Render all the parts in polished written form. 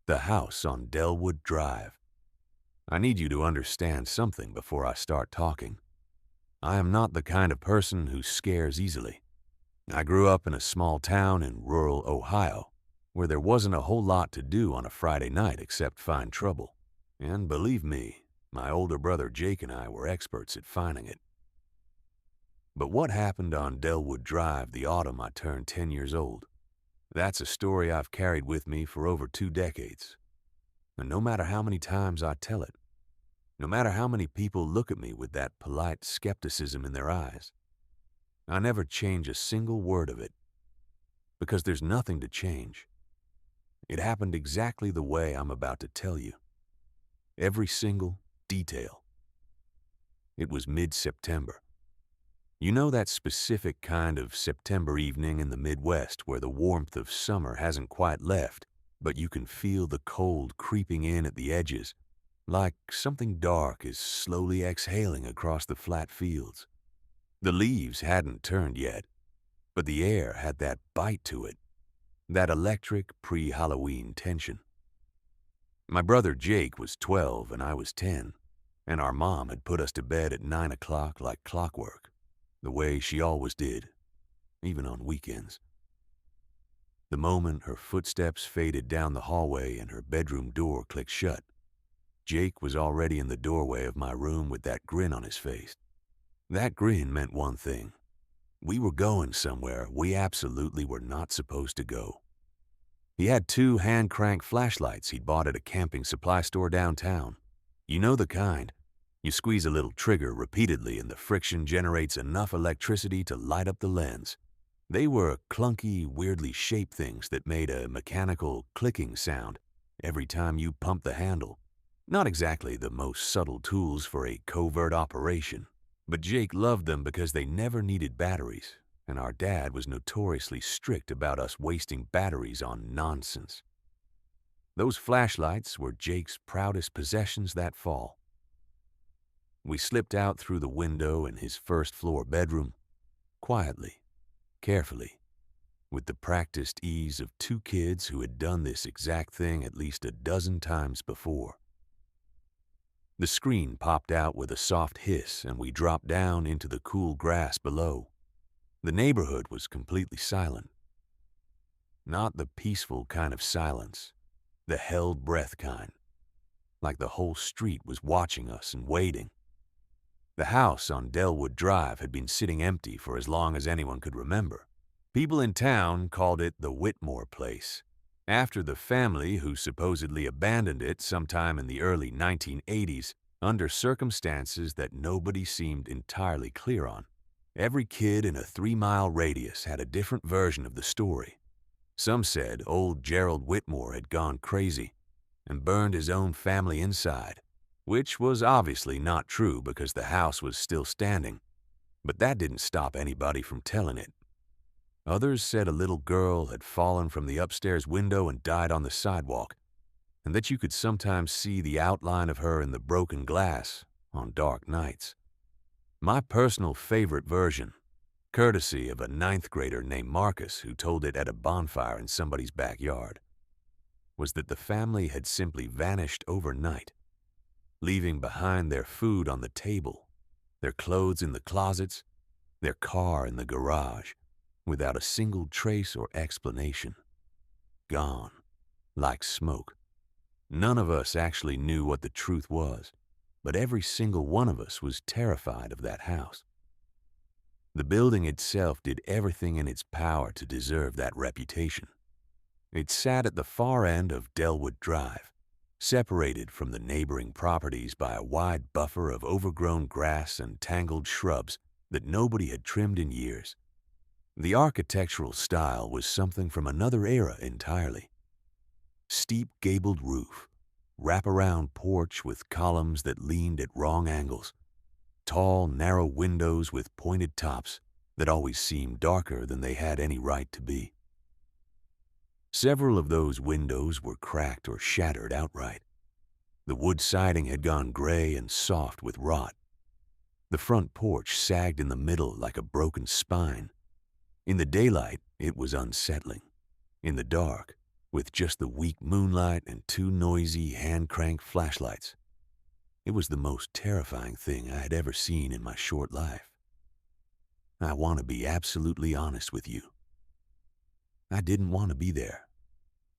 The house on Delwood Drive. I need you to understand something before I start talking. I am not the kind of person who scares easily. I grew up in a small town in rural Ohio, where there wasn't a whole lot to do on a Friday night except find trouble. And believe me, my older brother Jake and I were experts at finding it. But what happened on Delwood Drive the autumn I turned 10 years old? That's a story I've carried with me for over 2 decades. And no matter how many times I tell it, no matter how many people look at me with that polite skepticism in their eyes, I never change a single word of it, because there's nothing to change. It happened exactly the way I'm about to tell you. Every single detail. It was mid-September. You know that specific kind of September evening in the Midwest where the warmth of summer hasn't quite left, but you can feel the cold creeping in at the edges, like something dark is slowly exhaling across the flat fields. The leaves hadn't turned yet, but the air had that bite to it, that electric pre-Halloween tension. My brother Jake was 12 and I was 10, and our mom had put us to bed at 9 o'clock like clockwork, the way she always did, even on weekends. The moment her footsteps faded down the hallway and her bedroom door clicked shut, Jake was already in the doorway of my room with that grin on his face. That grin meant one thing. We were going somewhere we absolutely were not supposed to go. He had 2 hand-crank flashlights he'd bought at a camping supply store downtown. You know the kind. You squeeze a little trigger repeatedly and the friction generates enough electricity to light up the lens. They were clunky, weirdly shaped things that made a mechanical clicking sound every time you pumped the handle. Not exactly the most subtle tools for a covert operation, but Jake loved them because they never needed batteries, and our dad was notoriously strict about us wasting batteries on nonsense. Those flashlights were Jake's proudest possessions that fall. We slipped out through the window in his first-floor bedroom, quietly, carefully, with the practiced ease of 2 kids who had done this exact thing at least a dozen times before. The screen popped out with a soft hiss and we dropped down into the cool grass below. The neighborhood was completely silent. Not the peaceful kind of silence, the held breath kind, like the whole street was watching us and waiting. The house on Delwood Drive had been sitting empty for as long as anyone could remember. People in town called it the Whitmore place, after the family who supposedly abandoned it sometime in the early 1980s under circumstances that nobody seemed entirely clear on. Every kid in a 3-mile radius had a different version of the story. Some said old Gerald Whitmore had gone crazy and burned his own family inside, which was obviously not true because the house was still standing, but that didn't stop anybody from telling it. Others said a little girl had fallen from the upstairs window and died on the sidewalk, and that you could sometimes see the outline of her in the broken glass on dark nights. My personal favorite version, courtesy of a 9th grader named Marcus who told it at a bonfire in somebody's backyard, was that the family had simply vanished overnight, leaving behind their food on the table, their clothes in the closets, their car in the garage, without a single trace or explanation. Gone, like smoke. None of us actually knew what the truth was, but every single one of us was terrified of that house. The building itself did everything in its power to deserve that reputation. It sat at the far end of Delwood Drive, separated from the neighboring properties by a wide buffer of overgrown grass and tangled shrubs that nobody had trimmed in years. The architectural style was something from another era entirely. Steep gabled roof, wraparound porch with columns that leaned at wrong angles, tall, narrow windows with pointed tops that always seemed darker than they had any right to be. Several of those windows were cracked or shattered outright. The wood siding had gone gray and soft with rot. The front porch sagged in the middle like a broken spine. In the daylight, it was unsettling. In the dark, with just the weak moonlight and two noisy hand-crank flashlights. It was the most terrifying thing I had ever seen in my short life. I want to be absolutely honest with you. I didn't want to be there.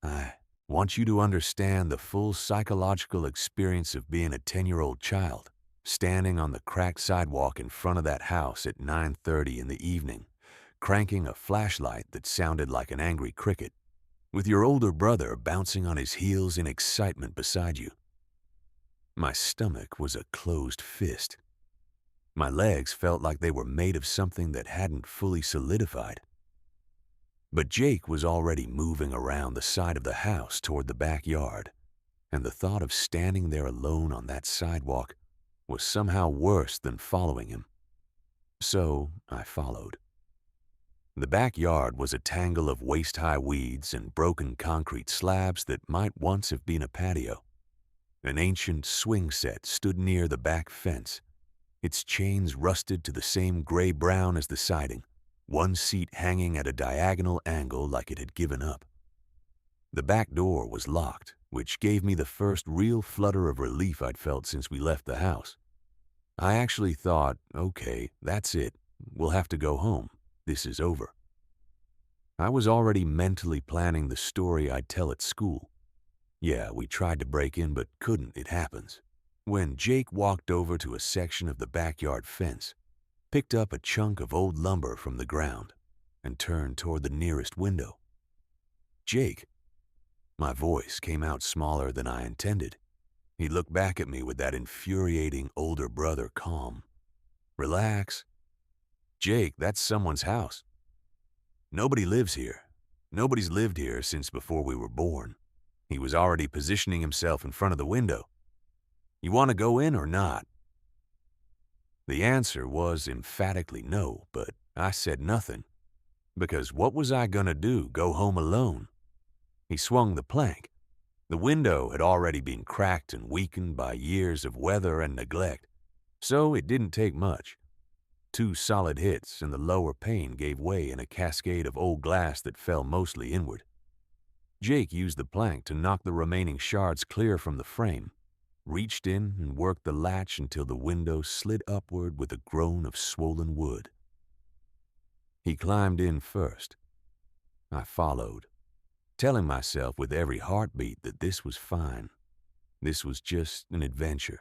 I want you to understand the full psychological experience of being a 10-year-old child, standing on the cracked sidewalk in front of that house at 9:30 in the evening, cranking a flashlight that sounded like an angry cricket, with your older brother bouncing on his heels in excitement beside you. My stomach was a closed fist. My legs felt like they were made of something that hadn't fully solidified. But Jake was already moving around the side of the house toward the backyard, and the thought of standing there alone on that sidewalk was somehow worse than following him. So I followed. The backyard was a tangle of waist-high weeds and broken concrete slabs that might once have been a patio. An ancient swing set stood near the back fence, its chains rusted to the same gray-brown as the siding, one seat hanging at a diagonal angle like it had given up. The back door was locked, which gave me the first real flutter of relief I'd felt since we left the house. I actually thought, okay, that's it. We'll have to go home. This is over. I was already mentally planning the story I'd tell at school. Yeah, we tried to break in, but couldn't. It happens. When Jake walked over to a section of the backyard fence, picked up a chunk of old lumber from the ground, and turned toward the nearest window. Jake. My voice came out smaller than I intended. He looked back at me with that infuriating older brother calm. Relax. Jake, that's someone's house. Nobody lives here. Nobody's lived here since before we were born. He was already positioning himself in front of the window. You want to go in or not? The answer was emphatically no, but I said nothing. Because what was I gonna do, go home alone? He swung the plank. The window had already been cracked and weakened by years of weather and neglect, so it didn't take much. 2 solid hits and the lower pane gave way in a cascade of old glass that fell mostly inward. Jake used the plank to knock the remaining shards clear from the frame, reached in and worked the latch until the window slid upward with a groan of swollen wood. He climbed in first. I followed, telling myself with every heartbeat that this was fine. This was just an adventure.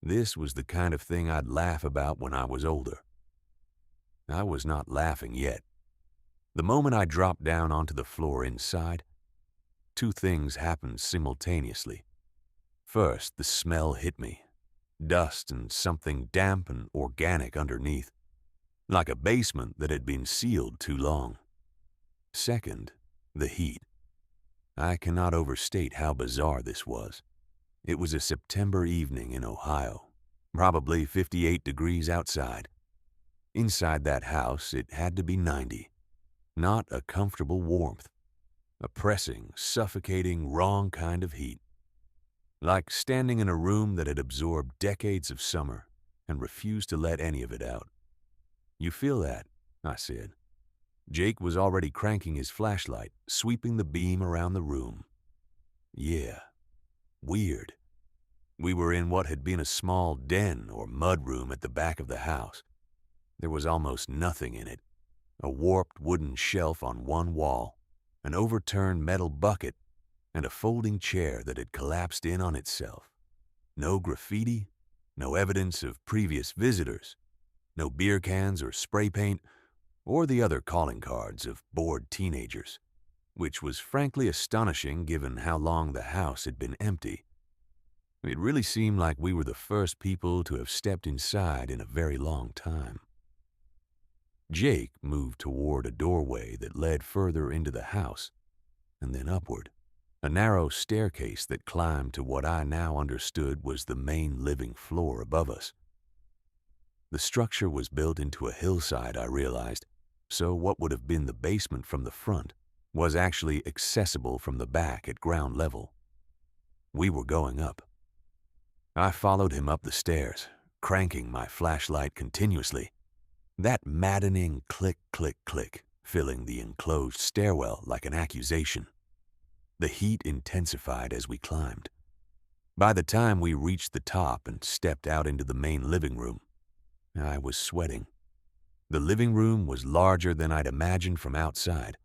This was the kind of thing I'd laugh about when I was older. I was not laughing yet. The moment I dropped down onto the floor inside, 2 things happened simultaneously. First, the smell hit me. Dust and something damp and organic underneath, like a basement that had been sealed too long. Second, the heat. I cannot overstate how bizarre this was. It was a September evening in Ohio, probably 58 degrees outside. Inside that house, it had to be 90. Not a comfortable warmth. A pressing, suffocating, wrong kind of heat. Like standing in a room that had absorbed decades of summer and refused to let any of it out. You feel that? I said. Jake was already cranking his flashlight, sweeping the beam around the room. Yeah. Weird. We were in what had been a small den or mud room at the back of the house. There was almost nothing in it. A warped wooden shelf on one wall, an overturned metal bucket, and a folding chair that had collapsed in on itself. No graffiti, no evidence of previous visitors, no beer cans or spray paint, or the other calling cards of bored teenagers, which was frankly astonishing given how long the house had been empty. It really seemed like we were the first people to have stepped inside in a very long time. Jake moved toward a doorway that led further into the house, and then upward, a narrow staircase that climbed to what I now understood was the main living floor above us. The structure was built into a hillside, I realized, so what would have been the basement from the front was actually accessible from the back at ground level. We were going up. I followed him up the stairs, cranking my flashlight continuously. That maddening click, click, click, filling the enclosed stairwell like an accusation. The heat intensified as we climbed. By the time we reached the top and stepped out into the main living room, I was sweating. The living room was larger than I'd imagined from outside.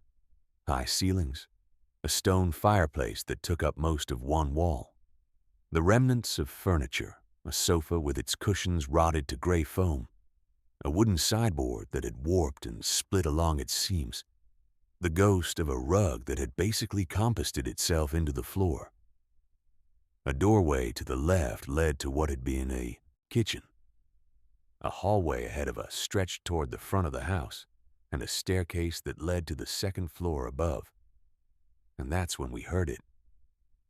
High ceilings, a stone fireplace that took up most of one wall, the remnants of furniture, a sofa with its cushions rotted to gray foam, a wooden sideboard that had warped and split along its seams, the ghost of a rug that had basically composted itself into the floor. A doorway to the left led to what had been a kitchen. A hallway ahead of us stretched toward the front of the house, and a staircase that led to the second floor above. And that's when we heard it.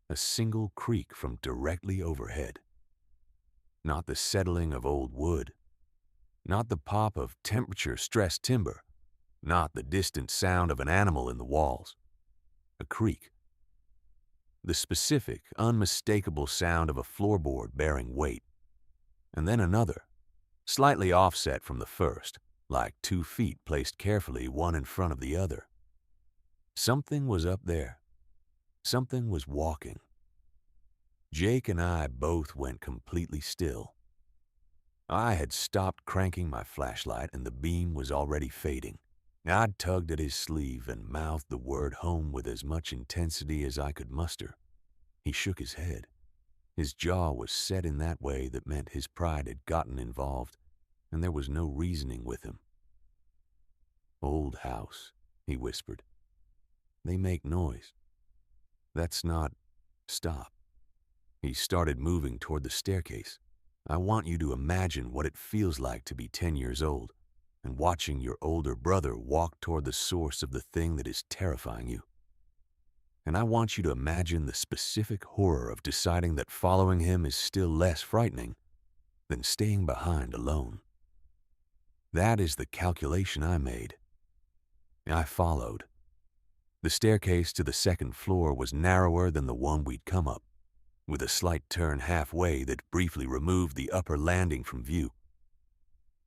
A single creak from directly overhead. Not the settling of old wood. Not the pop of temperature-stressed timber. Not the distant sound of an animal in the walls. A creak. The specific, unmistakable sound of a floorboard bearing weight. And then another, slightly offset from the first, like 2 feet placed carefully one in front of the other. Something was up there. Something was walking. Jake and I both went completely still. I had stopped cranking my flashlight and the beam was already fading. I'd tugged at his sleeve and mouthed the word home with as much intensity as I could muster. He shook his head. His jaw was set in that way that meant his pride had gotten involved, and there was no reasoning with him. "Old house," he whispered. "They make noise. That's not... Stop." He started moving toward the staircase. "I want you to imagine what it feels like to be 10 years old and watching your older brother walk toward the source of the thing that is terrifying you. And I want you to imagine the specific horror of deciding that following him is still less frightening than staying behind alone. That is the calculation I made." I followed. The staircase to the second floor was narrower than the one we'd come up, with a slight turn halfway that briefly removed the upper landing from view.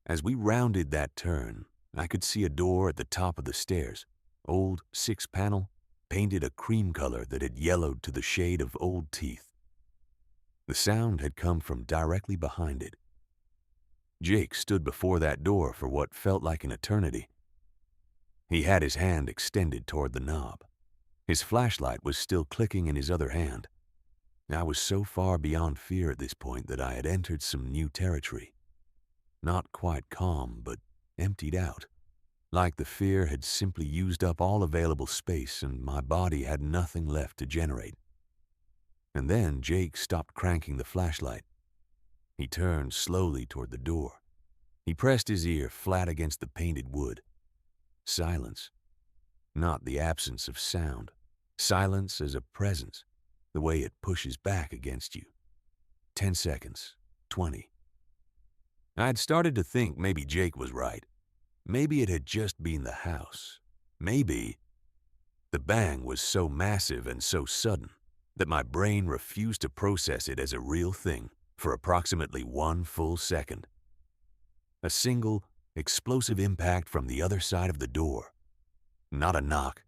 As we rounded that turn, I could see a door at the top of the stairs, old 6-panel, painted a cream color that had yellowed to the shade of old teeth. The sound had come from directly behind it. Jake stood before that door for what felt like an eternity. He had his hand extended toward the knob. His flashlight was still clicking in his other hand. I was so far beyond fear at this point that I had entered some new territory. Not quite calm, but emptied out. Like the fear had simply used up all available space and my body had nothing left to generate. And then Jake stopped cranking the flashlight. He turned slowly toward the door. He pressed his ear flat against the painted wood. Silence. Not the absence of sound. Silence as a presence, the way it pushes back against you. 10 seconds. 20. I'd started to think maybe Jake was right. Maybe it had just been the house. Maybe the bang was so massive and so sudden that my brain refused to process it as a real thing for approximately 1 full second. A single, explosive impact from the other side of the door. Not a knock,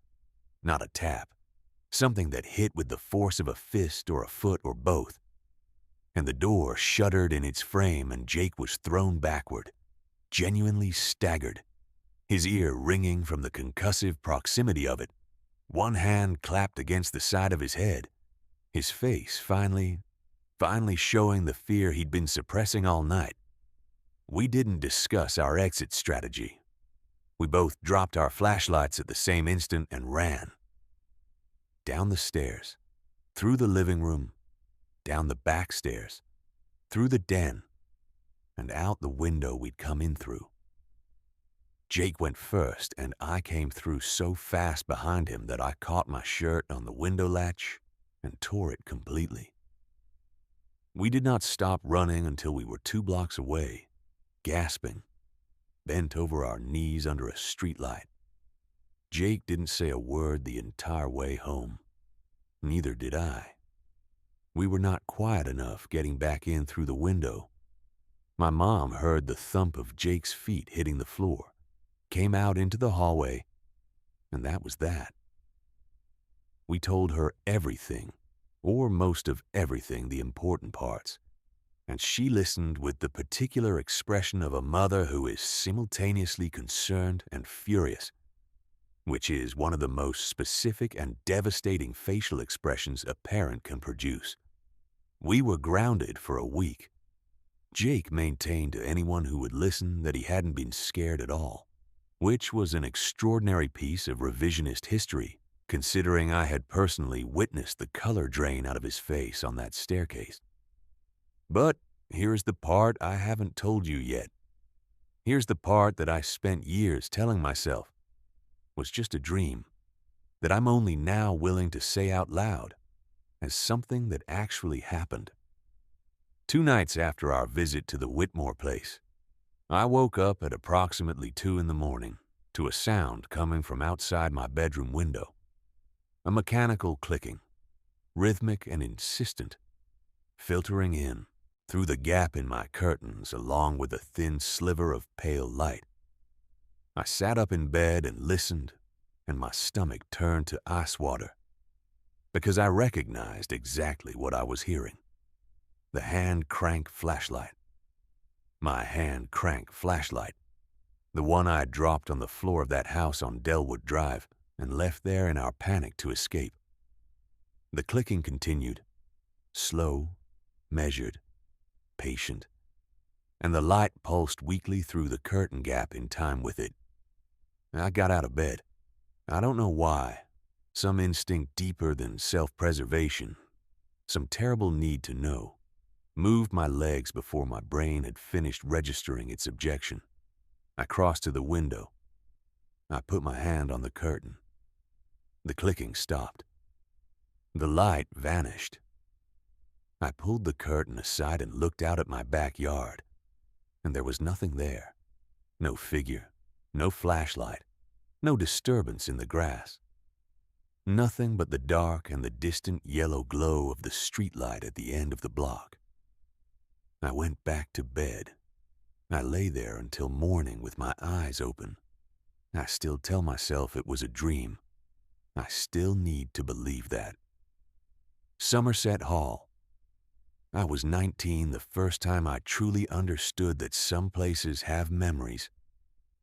not a tap. Something that hit with the force of a fist or a foot or both. And the door shuddered in its frame and Jake was thrown backward, genuinely staggered, his ear ringing from the concussive proximity of it. One hand clapped against the side of his head, his face finally showing the fear he'd been suppressing all night. We didn't discuss our exit strategy. We both dropped our flashlights at the same instant and ran. Down the stairs, through the living room, down the back stairs, through the den, and out the window we'd come in through. Jake went first, and I came through so fast behind him that I caught my shirt on the window latch and tore it completely. We did not stop running until we were 2 blocks away, gasping, bent over our knees under a streetlight. Jake didn't say a word the entire way home. Neither did I. We were not quiet enough getting back in through the window. My mom heard the thump of Jake's feet hitting the floor, came out into the hallway, and that was that. We told her everything, or most of everything, the important parts, and she listened with the particular expression of a mother who is simultaneously concerned and furious, which is one of the most specific and devastating facial expressions a parent can produce. We were grounded for a week. Jake maintained to anyone who would listen that he hadn't been scared at all, which was an extraordinary piece of revisionist history, considering I had personally witnessed the color drain out of his face on that staircase. But here's the part I haven't told you yet. Here's the part that I spent years telling myself was just a dream, that I'm only now willing to say out loud as something that actually happened. 2 nights after our visit to the Whitmore place, I woke up at approximately 2 in the morning to a sound coming from outside my bedroom window. A mechanical clicking, rhythmic and insistent, filtering in through the gap in my curtains along with a thin sliver of pale light. I sat up in bed and listened, and my stomach turned to ice water, because I recognized exactly what I was hearing. The hand crank flashlight. My hand crank flashlight. The one I had dropped on the floor of that house on Delwood Drive and left there in our panic to escape. The clicking continued, slow, measured, patient, and the light pulsed weakly through the curtain gap in time with it. I got out of bed. I don't know why. Some instinct deeper than self-preservation, some terrible need to know, moved my legs before my brain had finished registering its objection. I crossed to the window. I put my hand on the curtain. The clicking stopped. The light vanished. I pulled the curtain aside and looked out at my backyard, and there was nothing there. No figure, no flashlight, no disturbance in the grass. Nothing but the dark and the distant yellow glow of the streetlight at the end of the block. I went back to bed. I lay there until morning with my eyes open. I still tell myself it was a dream. I still need to believe that. Somerset Hall. I was 19 the first time I truly understood that some places have memories.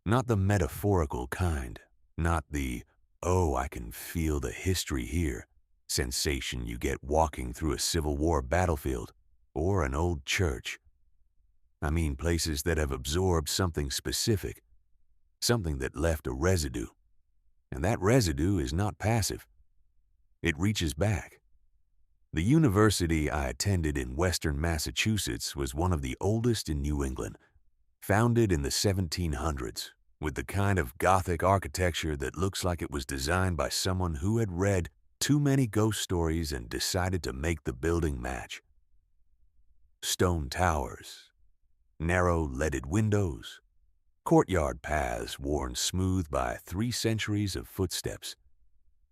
Not the metaphorical kind, not the, oh, I can feel the history here, sensation you get walking through a Civil War battlefield or an old church. I mean places that have absorbed something specific, something that left a residue. And that residue is not passive. It reaches back. The university I attended in western Massachusetts was one of the oldest in New England, founded in the 1700s, with the kind of Gothic architecture that looks like it was designed by someone who had read too many ghost stories and decided to make the building match. Stone towers, narrow leaded windows, courtyard paths worn smooth by 3 centuries of footsteps.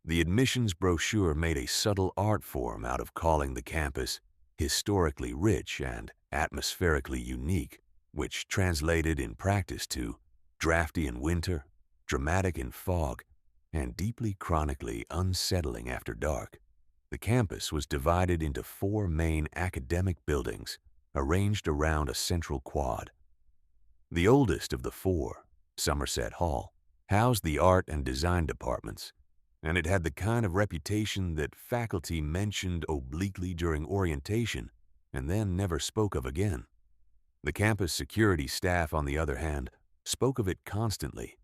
The admissions brochure made a subtle art form out of calling the campus historically rich and atmospherically unique, which translated in practice to drafty in winter, dramatic in fog, and deeply chronically unsettling after dark. The campus was divided into 4 main academic buildings arranged around a central quad. The oldest of the 4, Somerset Hall, housed the art and design departments, and it had the kind of reputation that faculty mentioned obliquely during orientation and then never spoke of again. The campus security staff, on the other hand, spoke of it constantly.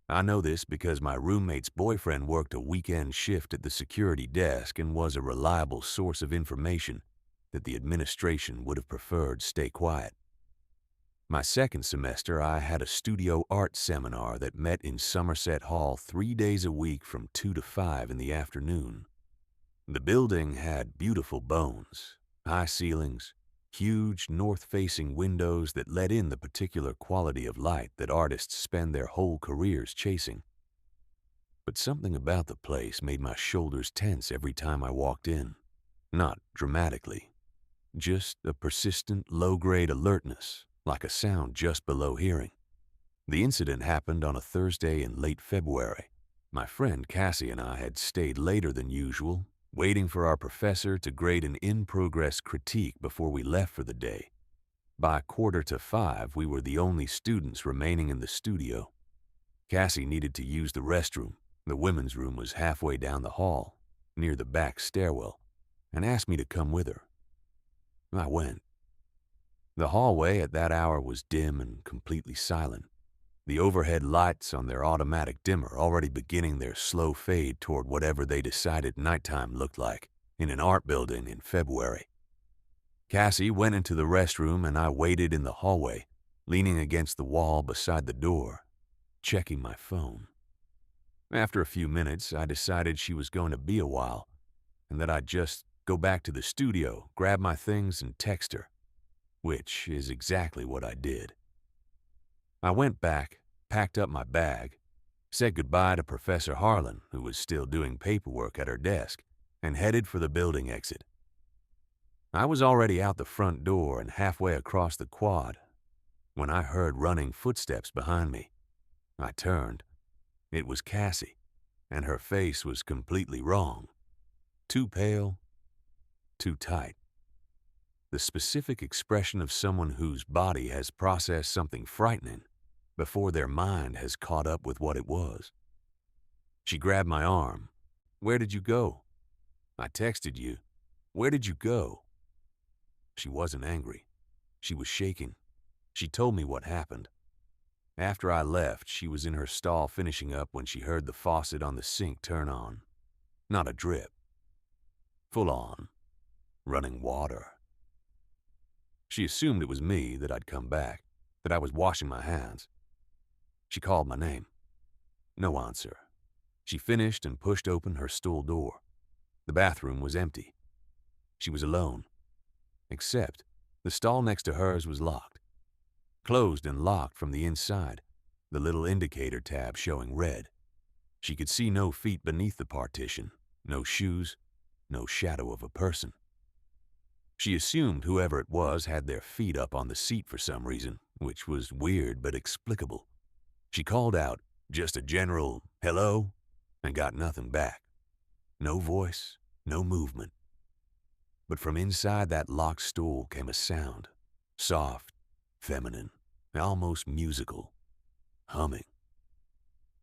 I know this because my roommate's boyfriend worked a weekend shift at the security desk and was a reliable source of information that the administration would have preferred stay quiet. My second semester, I had a studio art seminar that met in Somerset Hall 3 days a week from 2 to 5 in the afternoon. The building had beautiful bones, high ceilings, huge north-facing windows that let in the particular quality of light that artists spend their whole careers chasing. But something about the place made my shoulders tense every time I walked in. Not dramatically, just a persistent low-grade alertness, like a sound just below hearing. The incident happened on a Thursday in late February. My friend Cassie and I had stayed later than usual, waiting for our professor to grade an in-progress critique before we left for the day. By 4:45, we were the only students remaining in the studio. Cassie needed to use the restroom. The women's room was halfway down the hall, near the back stairwell, and asked me to come with her. I went. The hallway at that hour was dim and completely silent, the overhead lights on their automatic dimmer already beginning their slow fade toward whatever they decided nighttime looked like in an art building in February. Cassie went into the restroom and I waited in the hallway, leaning against the wall beside the door, checking my phone. After a few minutes, I decided she was going to be a while and that I'd just go back to the studio, grab my things, and text her, which is exactly what I did. I went back, packed up my bag, said goodbye to Professor Harlan, who was still doing paperwork at her desk, and headed for the building exit. I was already out the front door and halfway across the quad when I heard running footsteps behind me. I turned. It was Cassie, and her face was completely wrong. Too pale, too tight. The specific expression of someone whose body has processed something frightening before their mind has caught up with what it was. She grabbed my arm. "Where did you go?" "I texted you." "Where did you go?" She wasn't angry. She was shaking. She told me what happened. After I left, she was in her stall finishing up when she heard the faucet on the sink turn on. Not a drip. Full on. Running water. She assumed it was me, that I'd come back, that I was washing my hands. She called my name. No answer. She finished and pushed open her stool door. The bathroom was empty. She was alone. Except the stall next to hers was locked. Closed and locked from the inside, the little indicator tab showing red. She could see no feet beneath the partition, no shoes, no shadow of a person. She assumed whoever it was had their feet up on the seat for some reason, which was weird but explicable. She called out, just a general hello, and got nothing back. No voice, no movement. But from inside that locked stool came a sound, soft, feminine, almost musical, humming.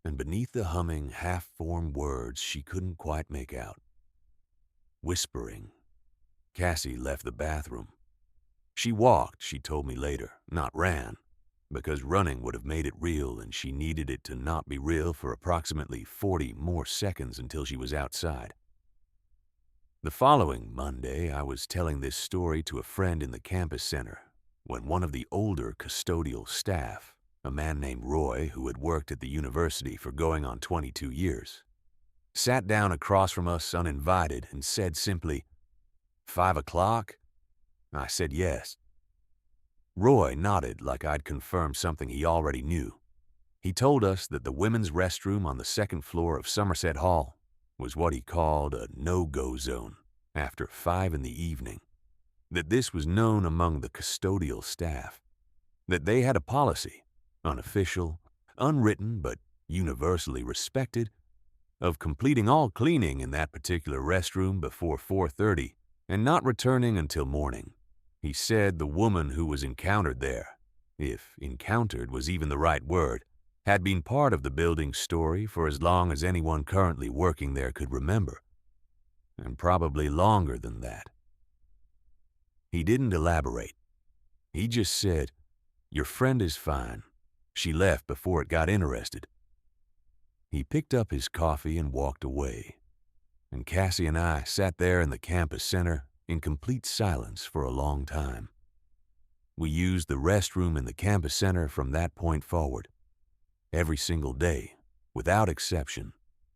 And beneath the humming, half-formed words she couldn't quite make out. Whispering. Cassie left the bathroom. She walked, she told me later, not ran, because running would have made it real and she needed it to not be real for approximately 40 more seconds until she was outside. The following Monday, I was telling this story to a friend in the campus center when one of the older custodial staff, a man named Roy who had worked at the university for going on 22 years, sat down across from us uninvited and said simply, "5 o'clock?" I said yes. Roy nodded like I'd confirmed something he already knew. He told us that the women's restroom on the second floor of Somerset Hall was what he called a no-go zone after 5 in the evening, that this was known among the custodial staff, that they had a policy, unofficial, unwritten, but universally respected, of completing all cleaning in that particular restroom before 4:30 and not returning until morning. He said the woman who was encountered there, if encountered was even the right word, had been part of the building's story for as long as anyone currently working there could remember, and probably longer than that. He didn't elaborate. He just said, "Your friend is fine. She left before it got interested." He picked up his coffee and walked away, and Cassie and I sat there in the campus center in complete silence for a long time. We used the restroom in the campus center from that point forward, every single day, without exception,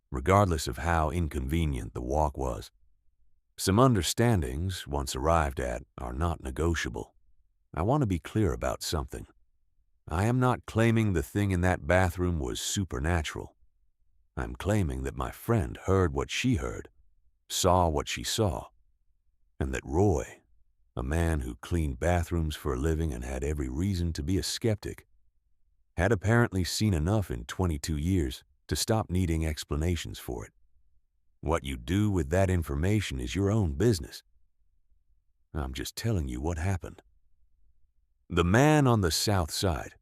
regardless of how inconvenient the walk was. Some understandings, once arrived at, are not negotiable. I want to be clear about something. I am not claiming the thing in that bathroom was supernatural. I'm claiming that my friend heard what she heard, saw what she saw, and that Roy, a man who cleaned bathrooms for a living and had every reason to be a skeptic, had apparently seen enough in 22 years to stop needing explanations for it. What you do with that information is your own business. I'm just telling you what happened. The man on the south side.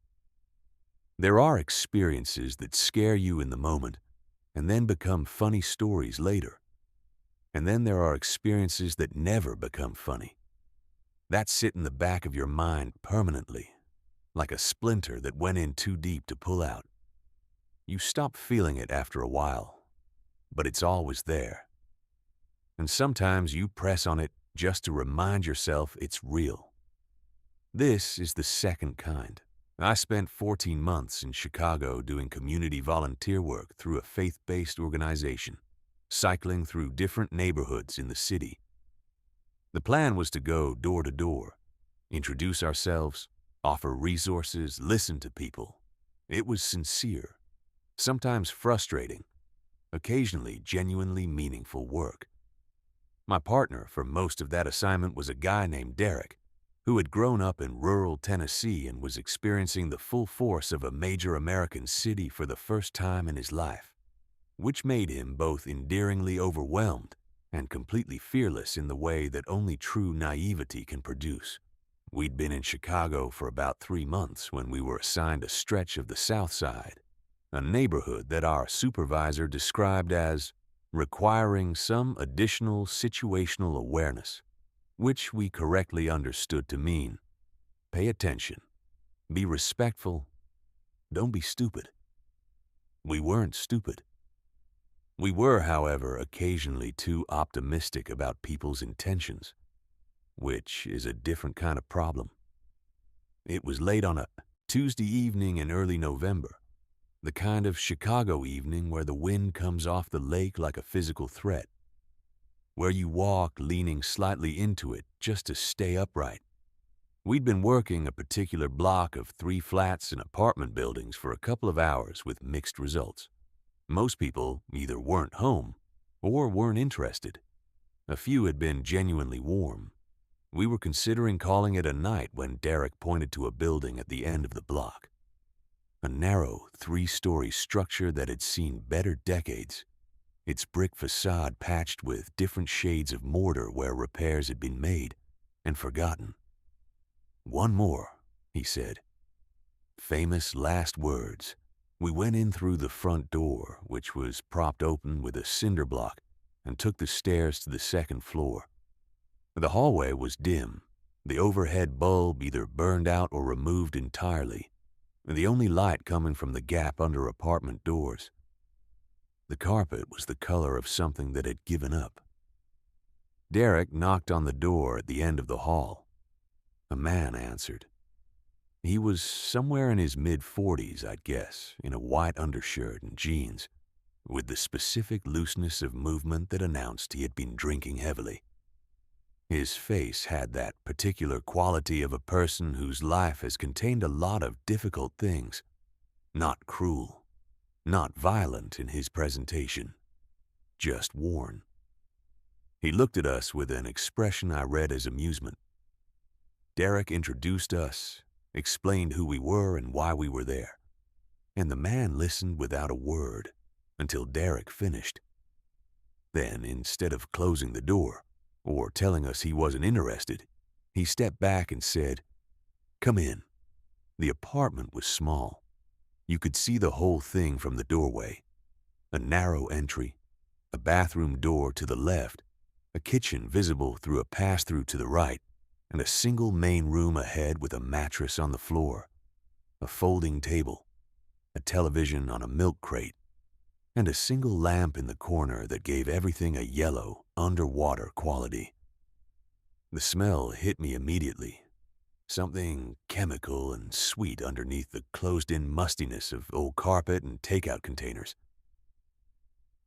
There are experiences that scare you in the moment and then become funny stories later. And then there are experiences that never become funny. That sit in the back of your mind permanently, like a splinter that went in too deep to pull out. You stop feeling it after a while, but it's always there. And sometimes you press on it just to remind yourself it's real. This is the second kind. I spent 14 months in Chicago doing community volunteer work through a faith-based organization, cycling through different neighborhoods in the city. The plan was to go door to door, introduce ourselves, offer resources, listen to people. It was sincere, sometimes frustrating, occasionally genuinely meaningful work. My partner for most of that assignment was a guy named Derek, who had grown up in rural Tennessee and was experiencing the full force of a major American city for the first time in his life, which made him both endearingly overwhelmed and completely fearless in the way that only true naivety can produce. We'd been in Chicago for about 3 months when we were assigned a stretch of the South Side, a neighborhood that our supervisor described as requiring some additional situational awareness, which we correctly understood to mean, pay attention, be respectful, don't be stupid. We weren't stupid. We were, however, occasionally too optimistic about people's intentions, which is a different kind of problem. It was late on a Tuesday evening in early November, the kind of Chicago evening where the wind comes off the lake like a physical threat, where you walk leaning slightly into it just to stay upright. We'd been working a particular block of 3 flats and apartment buildings for a couple of hours with mixed results. Most people either weren't home or weren't interested. A few had been genuinely warm. We were considering calling it a night when Derek pointed to a building at the end of the block. A narrow 3-story structure that had seen better decades, its brick facade patched with different shades of mortar where repairs had been made and forgotten. "One more," he said. Famous last words. We went in through the front door, which was propped open with a cinder block, and took the stairs to the second floor. The hallway was dim, the overhead bulb either burned out or removed entirely, the only light coming from the gap under apartment doors. The carpet was the color of something that had given up. Derek knocked on the door at the end of the hall. A man answered. He was somewhere in his mid-40s, I'd guess, in a white undershirt and jeans, with the specific looseness of movement that announced he had been drinking heavily. His face had that particular quality of a person whose life has contained a lot of difficult things, not cruel, not violent in his presentation, just worn. He looked at us with an expression I read as amusement. Derek introduced us, explained who we were and why we were there, and the man listened without a word until Derek finished. Then, instead of closing the door or telling us he wasn't interested, he stepped back and said, "Come in." The apartment was small. You could see the whole thing from the doorway. A narrow entry, a bathroom door to the left, a kitchen visible through a pass-through to the right, and a single main room ahead with a mattress on the floor, a folding table, a television on a milk crate, and a single lamp in the corner that gave everything a yellow, underwater quality. The smell hit me immediately, something chemical and sweet underneath the closed-in mustiness of old carpet and takeout containers.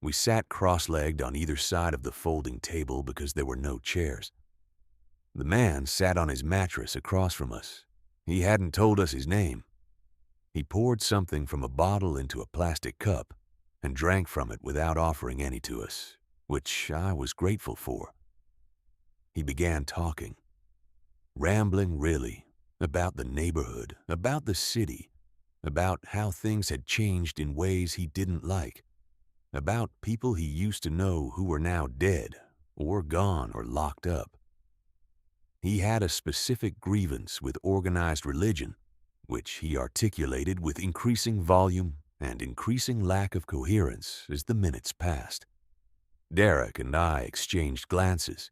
We sat cross-legged on either side of the folding table because there were no chairs. The man sat on his mattress across from us. He hadn't told us his name. He poured something from a bottle into a plastic cup and drank from it without offering any to us, which I was grateful for. He began talking, rambling really, about the neighborhood, about the city, about how things had changed in ways he didn't like, about people he used to know who were now dead or gone or locked up. He had a specific grievance with organized religion, which he articulated with increasing volume and increasing lack of coherence as the minutes passed. Derek and I exchanged glances.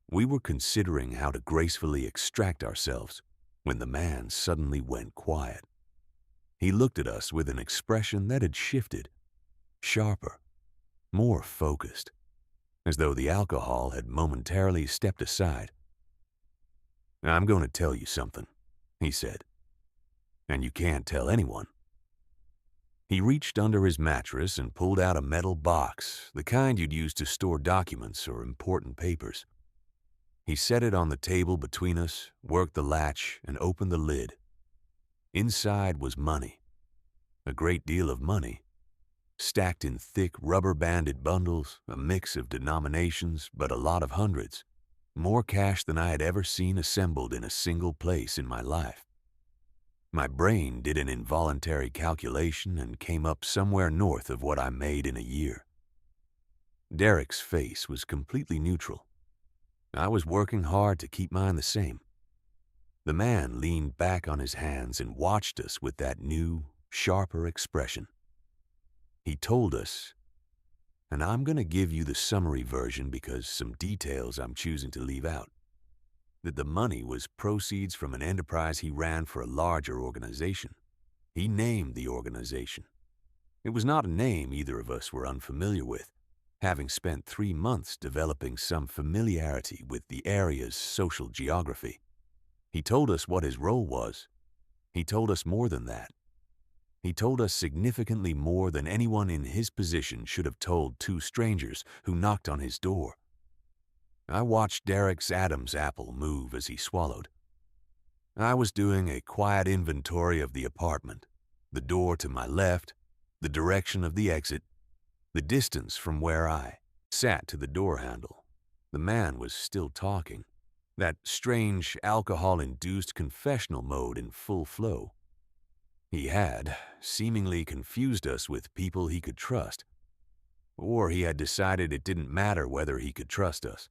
We were considering how to gracefully extract ourselves when the man suddenly went quiet. He looked at us with an expression that had shifted, sharper, more focused, as though the alcohol had momentarily stepped aside. "I'm going to tell you something," he said, "and you can't tell anyone." He reached under his mattress and pulled out a metal box, the kind you'd use to store documents or important papers. He set it on the table between us, worked the latch, and opened the lid. Inside was money, a great deal of money, stacked in thick rubber-banded bundles, a mix of denominations, but a lot of hundreds, more cash than I had ever seen assembled in a single place in my life. My brain did an involuntary calculation and came up somewhere north of what I made in a year. Derek's face was completely neutral. I was working hard to keep mine the same. The man leaned back on his hands and watched us with that new, sharper expression. He told us, and I'm going to give you the summary version because some details I'm choosing to leave out, that the money was proceeds from an enterprise he ran for a larger organization. He named the organization. It was not a name either of us were unfamiliar with, having spent 3 months developing some familiarity with the area's social geography. He told us what his role was. He told us more than that. He told us significantly more than anyone in his position should have told 2 strangers who knocked on his door. I watched Derek's Adam's apple move as he swallowed. I was doing a quiet inventory of the apartment, the door to my left, the direction of the exit, the distance from where I sat to the door handle. The man was still talking, that strange alcohol-induced confessional mode in full flow. He had seemingly confused us with people he could trust, or he had decided it didn't matter whether he could trust us.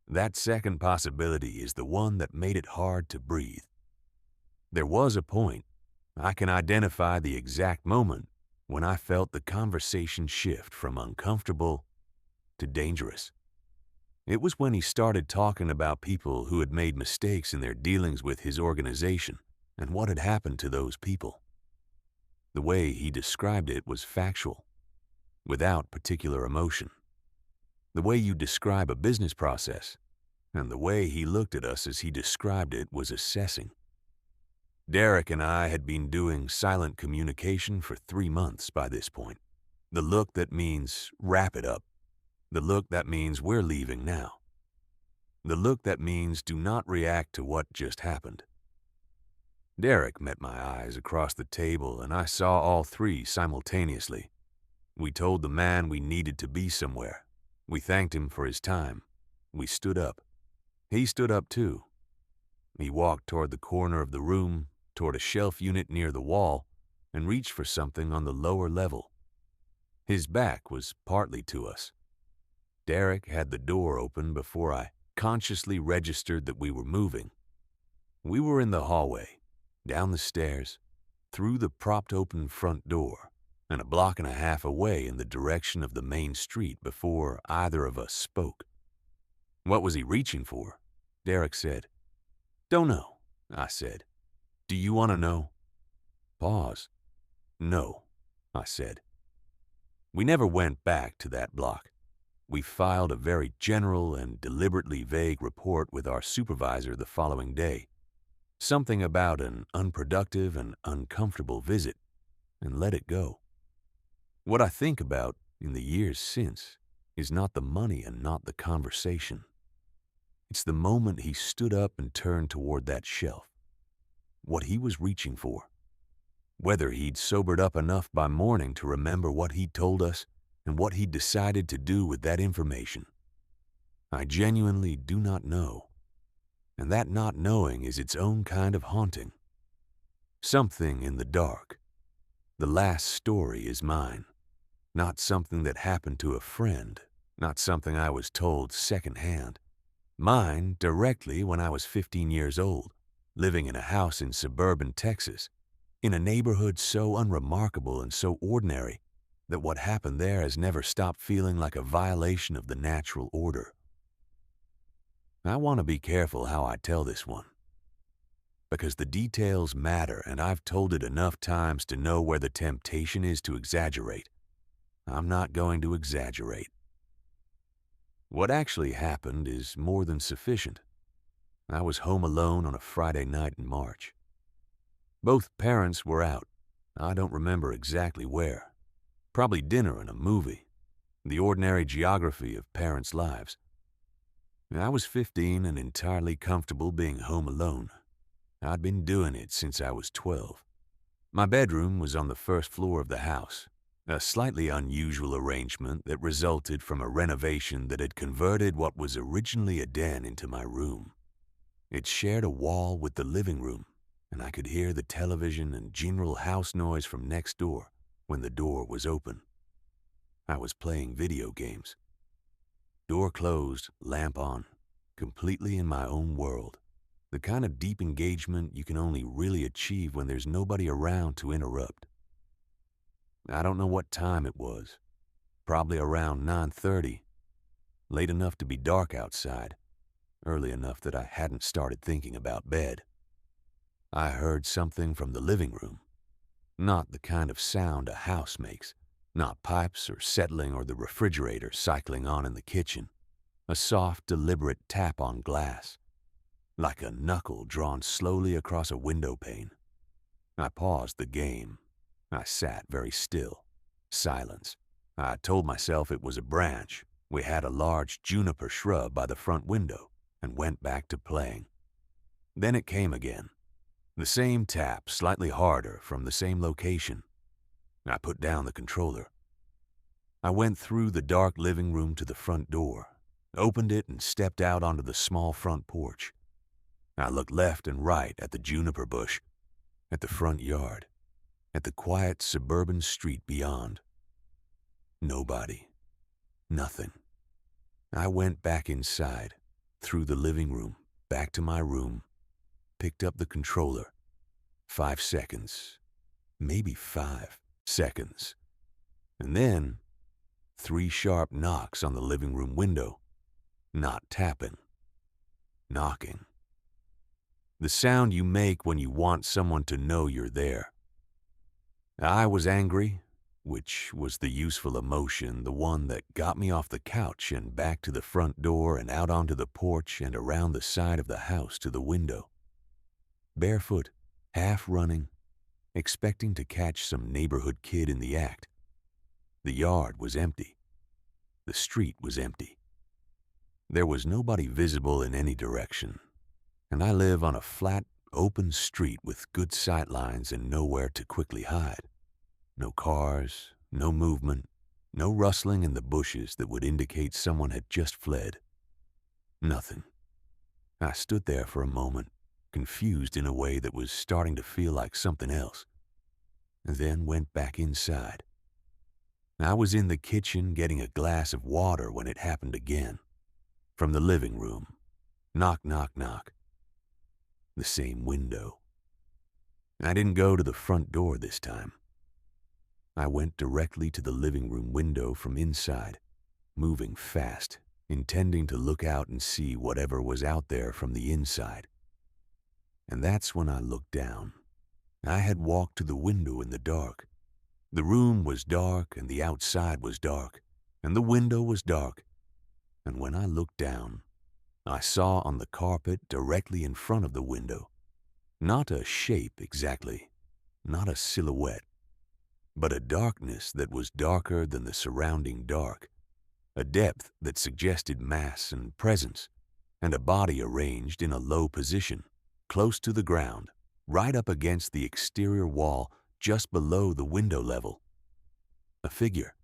That second possibility is the one that made it hard to breathe. There was a point, I can identify the exact moment, when I felt the conversation shift from uncomfortable to dangerous. It was when he started talking about people who had made mistakes in their dealings with his organization and what had happened to those people. The way he described it was factual, without particular emotion. The way you describe a business process, and the way he looked at us as he described it was assessing. Derek and I had been doing silent communication for 3 months by this point. The look that means wrap it up. The look that means we're leaving now. The look that means do not react to what just happened. Derek met my eyes across the table and I saw all 3 simultaneously. We told the man we needed to be somewhere. We thanked him for his time. We stood up. He stood up too. He walked toward the corner of the room, toward a shelf unit near the wall, and reached for something on the lower level. His back was partly to us. Derek had the door open before I consciously registered that we were moving. We were in the hallway, down the stairs, through the propped open front door, and a block and a half away in the direction of the main street before either of us spoke. "What was he reaching for?" Derek said. "Don't know," I said. "Do you want to know?" Pause. "No," I said. We never went back to that block. We filed a very general and deliberately vague report with our supervisor the following day. Something about an unproductive and uncomfortable visit, and let it go. What I think about in the years since is not the money and not the conversation. It's the moment he stood up and turned toward that shelf. What he was reaching for. Whether he'd sobered up enough by morning to remember what he'd told us and what he'd decided to do with that information. I genuinely do not know. And that not knowing is its own kind of haunting. Something in the dark. The last story is mine. Not something that happened to a friend. Not something I was told secondhand. Mine directly when I was 15 years old, living in a house in suburban Texas, in a neighborhood so unremarkable and so ordinary that what happened there has never stopped feeling like a violation of the natural order. I want to be careful how I tell this one, because the details matter and I've told it enough times to know where the temptation is to exaggerate. I'm not going to exaggerate. What actually happened is more than sufficient. I was home alone on a Friday night in March. Both parents were out. I don't remember exactly where. Probably dinner and a movie. The ordinary geography of parents' lives. I was 15 and entirely comfortable being home alone. I'd been doing it since I was 12. My bedroom was on the first floor of the house, a slightly unusual arrangement that resulted from a renovation that had converted what was originally a den into my room. It shared a wall with the living room, and I could hear the television and general house noise from next door when the door was open. I was playing video games. Door closed, lamp on, completely in my own world. The kind of deep engagement you can only really achieve when there's nobody around to interrupt. I don't know what time it was. Probably around 9:30. Late enough to be dark outside. Early enough that I hadn't started thinking about bed. I heard something from the living room. Not the kind of sound a house makes. Not pipes or settling or the refrigerator cycling on in the kitchen. A soft, deliberate tap on glass. Like a knuckle drawn slowly across a window pane. I paused the game. I sat very still. Silence. I told myself it was a branch. We had a large juniper shrub by the front window and went back to playing. Then it came again. The same tap, slightly harder, from the same location. I put down the controller. I went through the dark living room to the front door, opened it and stepped out onto the small front porch. I looked left and right at the juniper bush, at the front yard, at the quiet suburban street beyond. Nobody. Nothing. I went back inside, through the living room, back to my room, picked up the controller. 5 seconds, maybe 5 seconds. And then 3 sharp knocks on the living room window. Not tapping. Knocking. The sound you make when you want someone to know you're there. I was angry, which was the useful emotion, the one that got me off the couch and back to the front door and out onto the porch and around the side of the house to the window. Barefoot, half running, expecting to catch some neighborhood kid in the act. The yard was empty. The street was empty. There was nobody visible in any direction, and I live on a flat, open street with good sight lines and nowhere to quickly hide. No cars, no movement, no rustling in the bushes that would indicate someone had just fled. Nothing. I stood there for a moment, confused in a way that was starting to feel like something else, and then went back inside. I was in the kitchen getting a glass of water when it happened again. From the living room. Knock, knock, knock. The same window. I didn't go to the front door this time. I went directly to the living room window from inside, moving fast, intending to look out and see whatever was out there from the inside. And that's when I looked down. I had walked to the window in the dark. The room was dark and the outside was dark, and the window was dark. And when I looked down, I saw on the carpet directly in front of the window, not a shape exactly, not a silhouette, but a darkness that was darker than the surrounding dark, a depth that suggested mass and presence, and a body arranged in a low position, close to the ground, right up against the exterior wall just below the window level. A figure,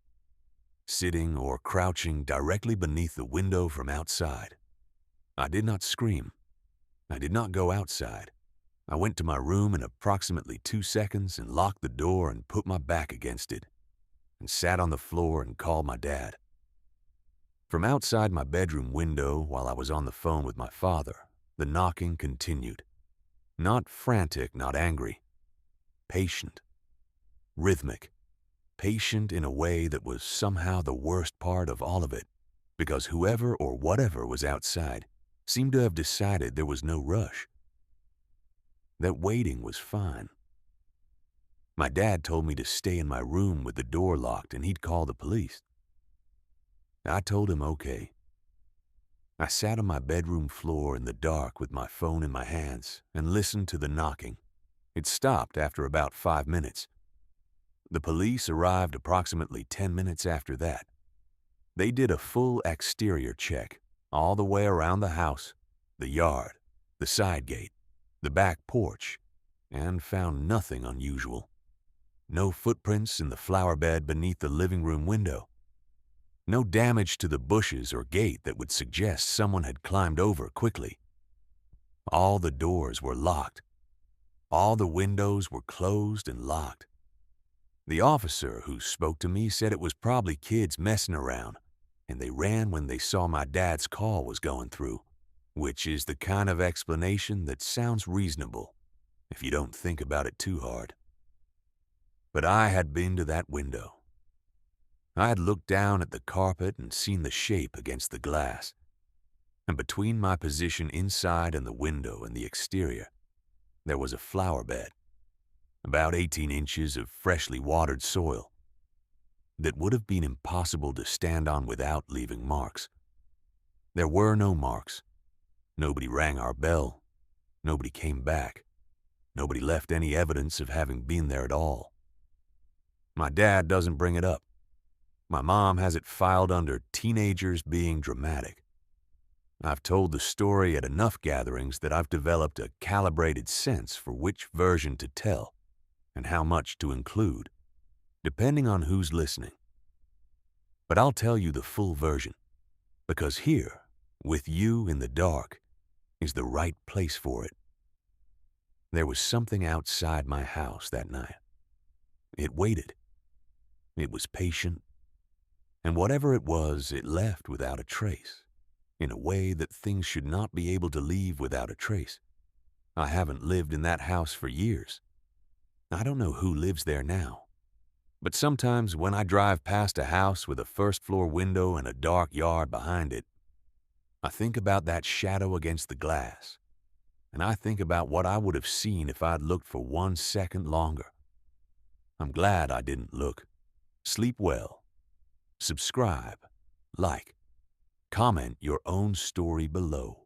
sitting or crouching directly beneath the window from outside. I did not scream. I did not go outside. I went to my room in approximately 2 seconds and locked the door and put my back against it and sat on the floor and called my dad. From outside my bedroom window, while I was on the phone with my father, the knocking continued. Not frantic, not angry. Patient. Rhythmic. Patient in a way that was somehow the worst part of all of it, because whoever or whatever was outside seemed to have decided there was no rush. That waiting was fine. My dad told me to stay in my room with the door locked and he'd call the police. I told him okay. I sat on my bedroom floor in the dark with my phone in my hands and listened to the knocking. It stopped after about 5 minutes. The police arrived approximately 10 minutes after that. They did a full exterior check, all the way around the house, the yard, the side gate, the back porch, and found nothing unusual. No footprints in the flower bed beneath the living room window. No damage to the bushes or gate that would suggest someone had climbed over quickly. All the doors were locked. All the windows were closed and locked. The officer who spoke to me said it was probably kids messing around, and they ran when they saw my dad's call was going through, which is the kind of explanation that sounds reasonable if you don't think about it too hard. But I had been to that window. I had looked down at the carpet and seen the shape against the glass. And between my position inside and the window and the exterior, there was a flower bed, about 18 inches of freshly watered soil, that would have been impossible to stand on without leaving marks. There were no marks. Nobody rang our bell. Nobody came back. Nobody left any evidence of having been there at all. My dad doesn't bring it up. My mom has it filed under teenagers being dramatic. I've told the story at enough gatherings that I've developed a calibrated sense for which version to tell and how much to include, depending on who's listening. But I'll tell you the full version, because here, with you in the dark, is the right place for it. There was something outside my house that night. It waited. It was patient. And whatever it was, it left without a trace, in a way that things should not be able to leave without a trace. I haven't lived in that house for years. I don't know who lives there now. But sometimes when I drive past a house with a first-floor window and a dark yard behind it, I think about that shadow against the glass, and I think about what I would have seen if I'd looked for 1 second longer. I'm glad I didn't look. Sleep well. Subscribe, like, comment your own story below.